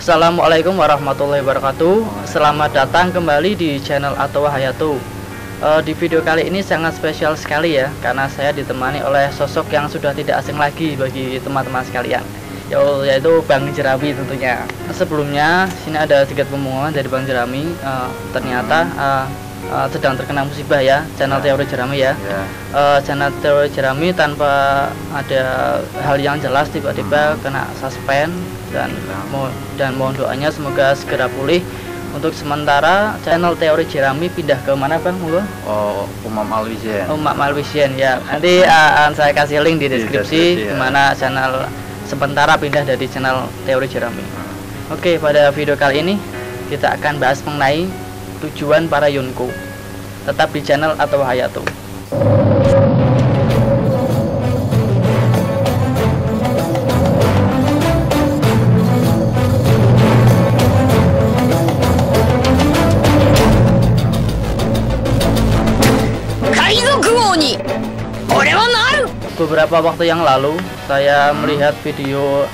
Assalamualaikum warahmatullahi wabarakatuh. Selamat datang kembali di channel Atowa Hayato. Di video kali ini sangat spesial sekali ya, karena saya ditemani oleh sosok yang sudah tidak asing lagi bagi teman-teman sekalian, yaitu Bang Jerami tentunya. Sebelumnya sini ada sedikit pengumuman dari Bang Jerami. Ternyata sedang terkena musibah ya, channel Teori Jerami ya. Channel Teori Jerami tanpa ada hal yang jelas tiba-tiba kena suspend, dan mohon doanya semoga segera pulih. Untuk sementara channel Teori Jerami pindah ke mana Bang? Umam Alwisien. Umam Alwisien ya. Nanti saya kasih link di deskripsi dimana channel sementara pindah dari channel Teori Jerami. Oke, pada video kali ini kita akan bahas mengenai tujuan para Yonko. Tetap di channel Atowa Hayato. Beberapa waktu yang lalu saya melihat video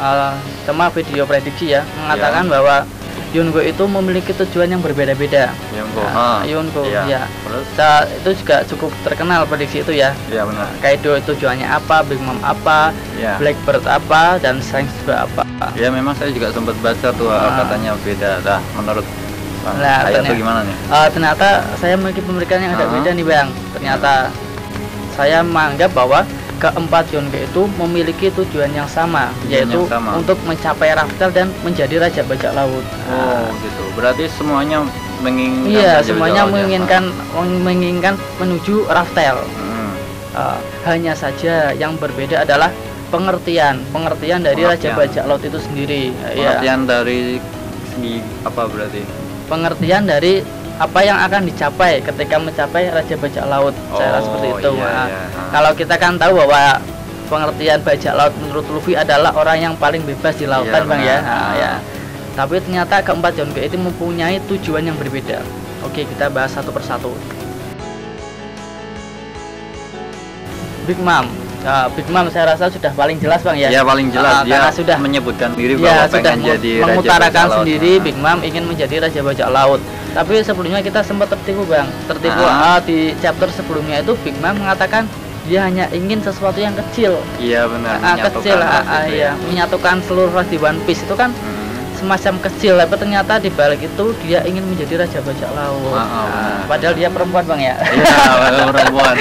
video prediksi ya, mengatakan bahwa Yonko itu memiliki tujuan yang berbeda-beda. Yonko ya. Itu juga cukup terkenal prediksi itu ya. Iya benar. Kaido tujuannya apa, Big Mom apa, Blackbird apa, dan Shanks juga apa. Ya memang saya juga sempat baca tuh katanya beda. Nah menurut saya itu gimana nih? Ternyata saya memiliki pemikiran yang agak beda nih Bang. Ternyata saya menganggap bahwa keempat Yonko itu memiliki tujuan yang sama, yaitu untuk mencapai Raftel dan menjadi Raja Bajak Laut. Gitu. Berarti semuanya menginginkan. Iya, semuanya menginginkan menuju Raftel. Hanya saja yang berbeda adalah pengertian dari Raja Bajak Laut itu sendiri. Pengertian dari segi apa berarti? Pengertian dari apa yang akan dicapai ketika mencapai Raja Bajak Laut, cara seperti itu. Kalau kita kan tahu bahwa pengertian bajak laut menurut Luffy adalah orang yang paling bebas di lautan, Bang ya. Tapi ternyata keempat Yonko itu mempunyai tujuan yang berbeda. Oke, kita bahas satu persatu. Big Mom. Big Mom saya rasa sudah paling jelas Bang ya. Iya paling jelas, dia sudah menyebutkan diri bahwa pengen jadi mengutarakan sendiri Big Mom ingin menjadi Raja Bajak Laut. Tapi sebelumnya kita sempat tertipu Bang. Di chapter sebelumnya itu Big Mom mengatakan dia hanya ingin sesuatu yang kecil. Iya benar. Menyatukan seluruh ras di One Piece itu kan semacam kecil, tapi ternyata di balik itu dia ingin menjadi Raja Bajak Laut. Padahal dia perempuan Bang ya. Iya, perempuan.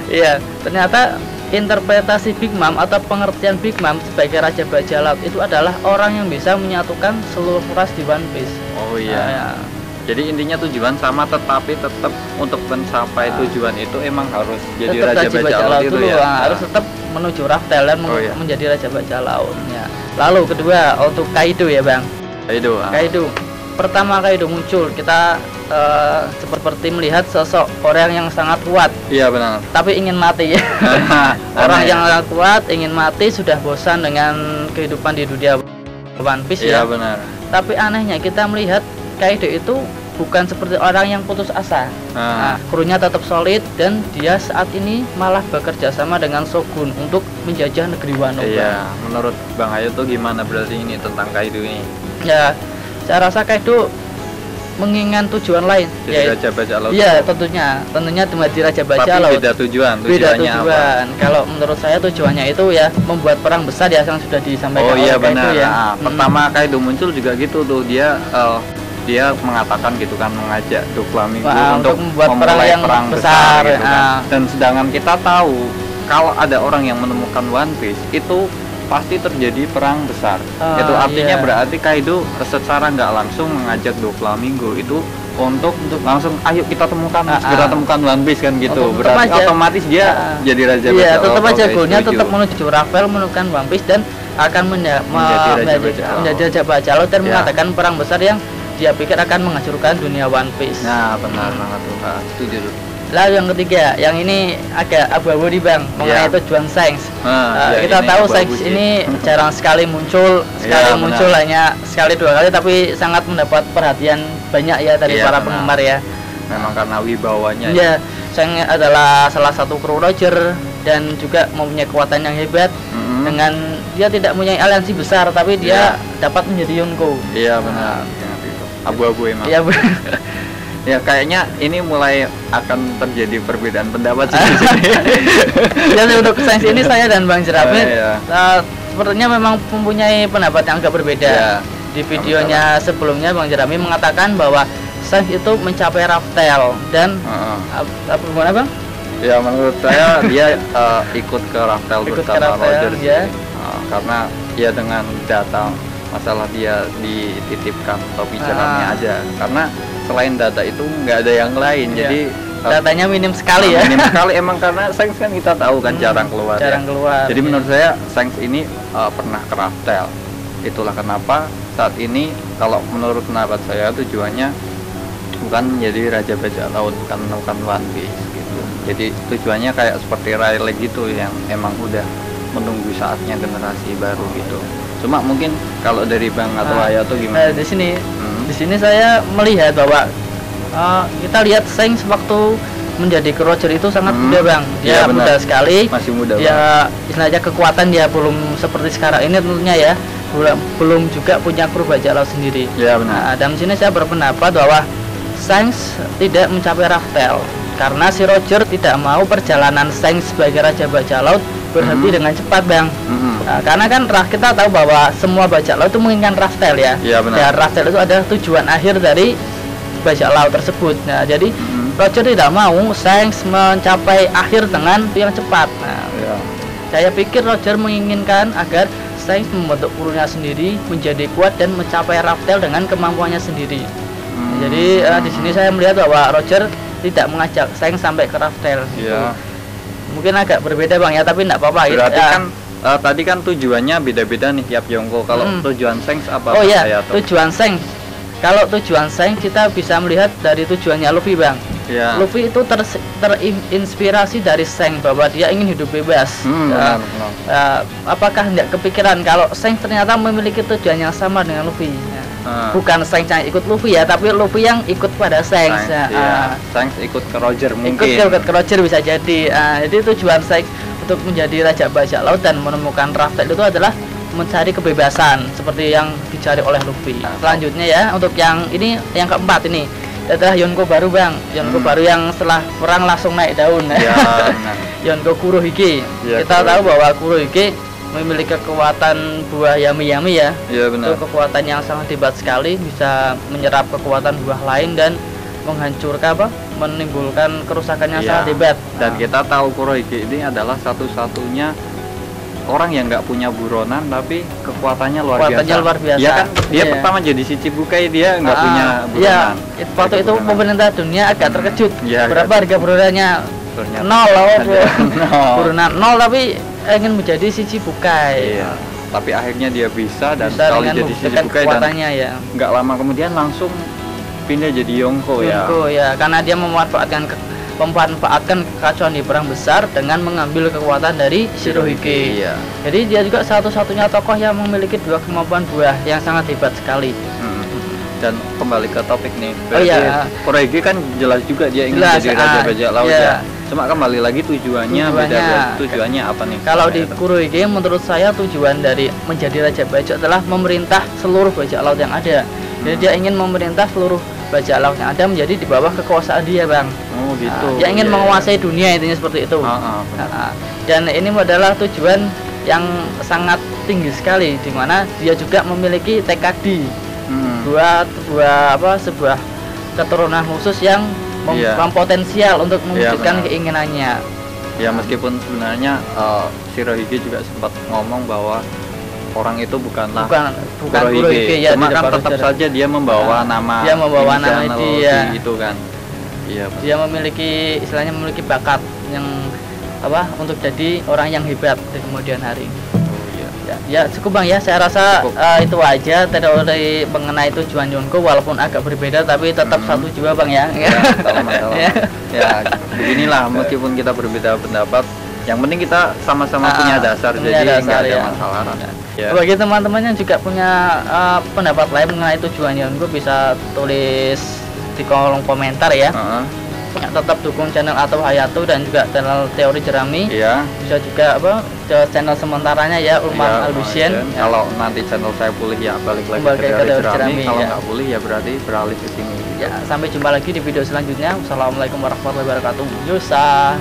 Iya, ternyata interpretasi Big Mom atau pengertian Big Mom sebagai Raja Bajak Laut itu adalah orang yang bisa menyatukan seluruh ras di One Piece. Jadi intinya tujuan sama, tetapi tetap untuk mencapai tujuan itu emang harus jadi Raja Bajak Laut itu ya. Harus tetap menuju Raftel dan menjadi Raja Bajak Laut. Ya. Lalu kedua untuk Kaido ya Bang. Kaido. Pertama Kaido muncul, kita seperti melihat sosok orang yang sangat kuat. Iya benar. Tapi ingin mati ya. Orang yang sangat kuat, ingin mati, sudah bosan dengan kehidupan di dunia One Piece ya. Iya benar. Tapi anehnya kita melihat Kaido itu bukan seperti orang yang putus asa. Krunya tetap solid dan dia saat ini malah bekerja sama dengan Shogun untuk menjajah negeri Wano. Iya, menurut Bang Hayato gimana berarti ini tentang Kaido ini? Ya, saya rasa Kaido menginginkan tujuan lain, jadi Raja Bajak Laut. Iya, tentunya menjadi Raja Bajak Laut. Beda tujuan. Beda tujuan. Kalau menurut saya tujuannya itu ya membuat perang besar ya, yang sudah disampaikan oleh benar. Kaido ya. Pertama Kaido muncul juga gitu tuh, dia mengatakan gitu kan, mengajak Doflamingo untuk membuat perang besar gitu kan. Dan sedangkan kita tahu kalau ada orang yang menemukan One Piece itu pasti terjadi perang besar. Itu artinya berarti Kaido secara nggak langsung mengajak Doflamingo itu untuk langsung ayo kita temukan segera temukan One Piece kan gitu. Berarti otomatis dia jadi Raja Bajak Laut. Iya, tetap aja goalnya tetap menuju Raftel, menemukan One Piece dan akan menjadi Raja Bajak Laut dan mengatakan perang besar yang dia pikir akan menghancurkan dunia One Piece. Nah benar banget tuh, setuju tuh. Lalu yang ketiga, yang ini agak abu-abu nih Bang, mengenai tujuan Shanks. Kita tahu Shanks ini jarang sekali muncul, hanya sekali dua kali, tapi sangat mendapat perhatian banyak ya dari para penggemar ya. Memang karena wibawanya. Iya, Shanks adalah salah satu kru Roger dan juga mempunyai kekuatan yang hebat dengan dia tidak punya aliansi besar, tapi dia dapat menjadi Yonko. Iya benar. Abu-abu emang. Iya ya kayaknya ini mulai akan terjadi perbedaan pendapat sih di sini. Jadi untuk sains ini saya dan Bang Jerami sepertinya memang mempunyai pendapat yang agak berbeda. Di videonya sebelumnya Bang Jerami mengatakan bahwa sains itu mencapai Raftel dan apa gimana Bang? Ya menurut saya dia ikut ke Raftel bersama Roger ya. Karena ya dengan data masalah dia dititipkan topi jeramnya aja, karena selain data itu nggak ada yang lain. Jadi datanya minim sekali ya. Minim sekali emang, karena sains kan kita tahu kan jarang keluar. Jadi menurut saya sains ini pernah ke Raftel. Itulah kenapa saat ini kalau menurut pendapat saya tujuannya bukan menjadi raja bajak laut, bukan One Piece gitu. Jadi tujuannya kayak seperti Rayleigh gitu yang emang udah menunggu saatnya generasi baru gitu. Cuma mungkin kalau dari Bang atau Hayato gimana? Di sini saya melihat bahwa kita lihat sains waktu menjadi Roger itu sangat muda Bang. Dia muda sekali. Masih muda. Dia istilahnya kekuatan dia belum seperti sekarang ini tentunya ya. Belum juga punya kru bajak laut sendiri. Ya benar. Dan di sini saya berpendapat bahwa sains tidak mencapai Raftel karena si Roger tidak mau perjalanan sains sebagai raja bajak laut berhenti dengan cepat Bang. Karena kan kita tahu bahwa semua bajak laut itu menginginkan Raftel ya. Dan Raftel itu adalah tujuan akhir dari bajak laut tersebut. Nah, jadi Roger tidak mau sains mencapai akhir dengan yang cepat. Saya pikir Roger menginginkan agar sains membentuk krunya sendiri menjadi kuat dan mencapai Raftel dengan kemampuannya sendiri. Jadi di sini saya melihat bahwa Roger tidak mengajak sains sampai ke Raftel. Mungkin agak berbeda Bang ya, tapi tidak apa-apa. Berarti kan tadi kan tujuannya beda-beda nih tiap Yonko. Kalau tujuan sains apa? Tujuan sains. Kalau tujuan sains kita bisa melihat dari tujuannya Luffy Bang. Luffy itu terinspirasi dari sains bahwa dia ingin hidup bebas. Apakah tidak kepikiran kalau sains ternyata memiliki tujuan yang sama dengan Luffy? Bukan sains yang ikut Luffy ya, tapi Luffy yang ikut pada sains. Sains ikut ke Roger mungkin. Ikut ke Roger bisa jadi. Jadi tujuan sains untuk menjadi raja bajak laut dan menemukan Raftel itu adalah mencari kebebasan seperti yang dicari oleh Luffy. Selanjutnya ya, untuk yang ini yang keempat ini adalah Yonko baru Bang. Yonko baru yang setelah perang langsung naik daun. Yonko Kurohige. Kita tahu bahwa Kurohige memiliki kekuatan buah Yami-Yami ya. Itu kekuatan yang sangat hebat sekali, bisa menyerap kekuatan buah lain dan menghancurkan menimbulkan kerusakan yang sangat hebat. Dan kita tahu Kurohige ini adalah satu-satunya orang yang nggak punya buronan tapi kekuatannya luar biasa. Ya kan dia pertama jadi si Chichibukai, dia nggak punya buronan. Waktu itu pemerintah dunia agak terkejut. Berapa harga buronannya? Nol buronan nol, tapi ingin menjadi si Chichibukai. Tapi akhirnya dia bisa dan kalau jadi si Chichibukai dan nggak lama kemudian langsung pindah jadi Yonko ya. Karena dia memanfaatkan kekacauan di perang besar dengan mengambil kekuatan dari Shirohige. Jadi dia juga satu-satunya tokoh yang memiliki dua kemampuan buah yang sangat hebat sekali. Dan kembali ke topik nih. Kurohige kan jelas juga dia ingin jadi raja bajak laut ya. Cuma kembali lagi tujuannya beda. Tujuannya apa nih? Kalau di Kurohige menurut saya tujuan dari menjadi raja bajak adalah memerintah seluruh bajak laut yang ada. Jadi dia ingin memerintah seluruh bajak laut yang ada menjadi di bawah kekuasaan dia Bang. Dia ingin menguasai dunia, intinya seperti itu. Dan ini adalah tujuan yang sangat tinggi sekali, di mana dia juga memiliki TKD sebuah keturunan khusus yang potensial untuk mewujudkan keinginannya. Ya meskipun sebenarnya Shirohige juga sempat ngomong bahwa orang itu bukan Kurohige, cuma kan tetap saja dia membawa nama dia itu kan. Dia memiliki bakat yang untuk jadi orang yang hebat di kemudian hari. Ya cukup Bang ya, saya rasa itu aja teori mengenai tujuan Yonko, walaupun agak berbeda tapi tetap satu jua Bang ya. Ya beginilah, meskipun kita berbeda pendapat, yang penting kita sama-sama punya dasar, jadi nggak ada masalah. Bagi teman-teman yang juga punya pendapat lain mengenai tujuan Yonko, bisa tulis di kolom komentar ya. ya, tetap dukung channel atau Hayato dan juga channel Teori Jerami. Iya. Bisa juga channel sementaranya ya Ulman Albusien. Ya. Kalau nanti channel saya pulih ya balik lagi ke Teori Jerami. Kalau nggak pulih ya berarti beralih ke sini. Ya, sampai jumpa lagi di video selanjutnya. Wassalamualaikum warahmatullahi wabarakatuh. Yusa.